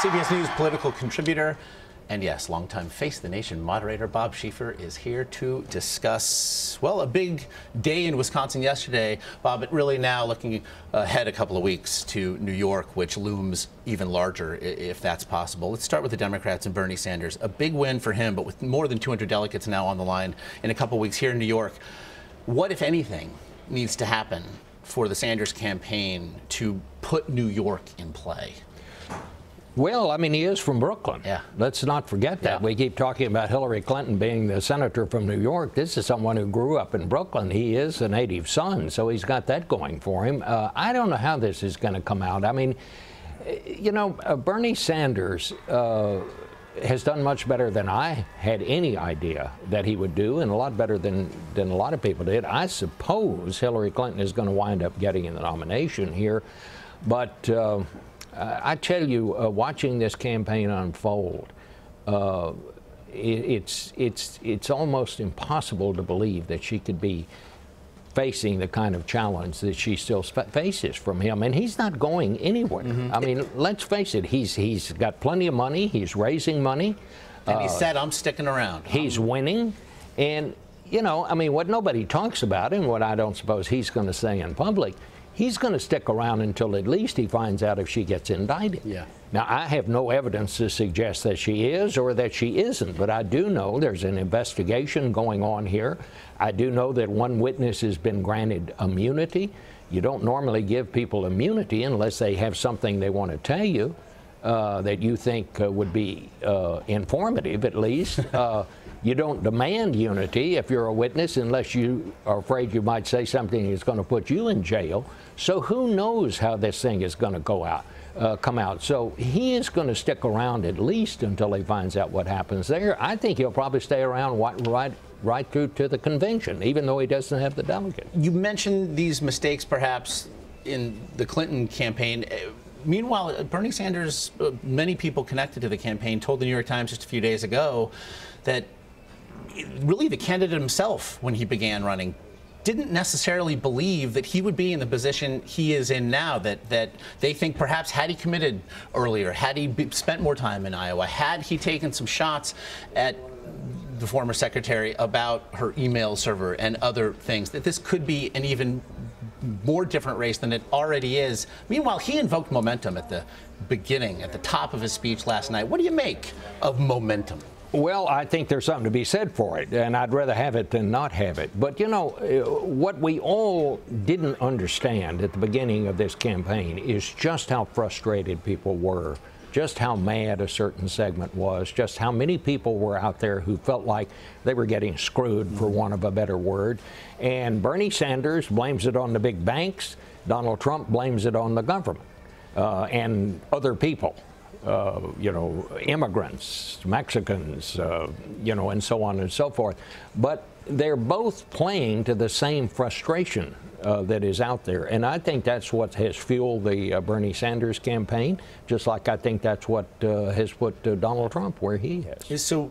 CBS News political contributor and, yes, longtime Face the Nation moderator Bob Schieffer is here to discuss, well, a big day in Wisconsin yesterday, Bob, but really now looking ahead a couple of weeks to New York, which looms even larger if that's possible. Let's start with the Democrats and Bernie Sanders. A big win for him, but with more than 200 delegates now on the line in a couple of weeks here in New York. What, if anything, needs to happen for the Sanders campaign to put New York in play? Well, I mean, he is from Brooklyn. Yeah. Let's not forget that. Yeah. We keep talking about Hillary Clinton being the senator from New York. This is someone who grew up in Brooklyn. He is a native son, so he's got that going for him. I don't know how this is going to come out. I mean, you know, Bernie Sanders has done much better than I had any idea that he would do, and a lot better than a lot of people did. I suppose Hillary Clinton is going to wind up getting in the nomination here, but I tell you, watching this campaign unfold, it's almost impossible to believe that she could be facing the kind of challenge that she still faces from him, and he's not going anywhere. I mean, let's face it, he's got plenty of money, he's raising money. And he said, I'm sticking around. He's winning, and, you know, I mean, what nobody talks about, and what I don't suppose he's going to say in public, he's going to stick around until at least he finds out if she gets indicted. Yeah. Now, I have no evidence to suggest that she is or that she isn't, but I do know there's an investigation going on here. I do know that one witness has been granted immunity. You don't normally give people immunity unless they have something they want to tell you that you think would be informative, at least. You don't demand unity if you're a witness unless you are afraid you might say something that's going to put you in jail. So who knows how this thing is going to come out. So he is going to stick around at least until he finds out what happens there. I think he'll probably stay around right through to the convention, even though he doesn't have the delegate. You mentioned these mistakes perhaps in the Clinton campaign. Meanwhile, Bernie Sanders, many people connected to the campaign, told the New York Times just a few days ago that really the candidate himself, when he began running, didn't necessarily believe that he would be in the position he is in now, that they think perhaps had he committed earlier, had he spent more time in Iowa, had he taken some shots at the former secretary about her email server and other things, that this could be an even more different race than it already is. Meanwhile, he invoked momentum at the beginning, at the top of his speech last night. What do you make of momentum? Well, I think there's something to be said for it, and I'd rather have it than not have it. But, you know, what we all didn't understand at the beginning of this campaign is just how frustrated people were, just how mad a certain segment was, just how many people were out there who felt like they were getting screwed, for want of a better word. And Bernie Sanders blames it on the big banks. Donald Trump blames it on the government and other people. You know, immigrants, Mexicans, you know, and so on and so forth. But they're both playing to the same frustration that is out there. And I think that's what has fueled the Bernie Sanders campaign, just like I think that's what has put Donald Trump where he is. So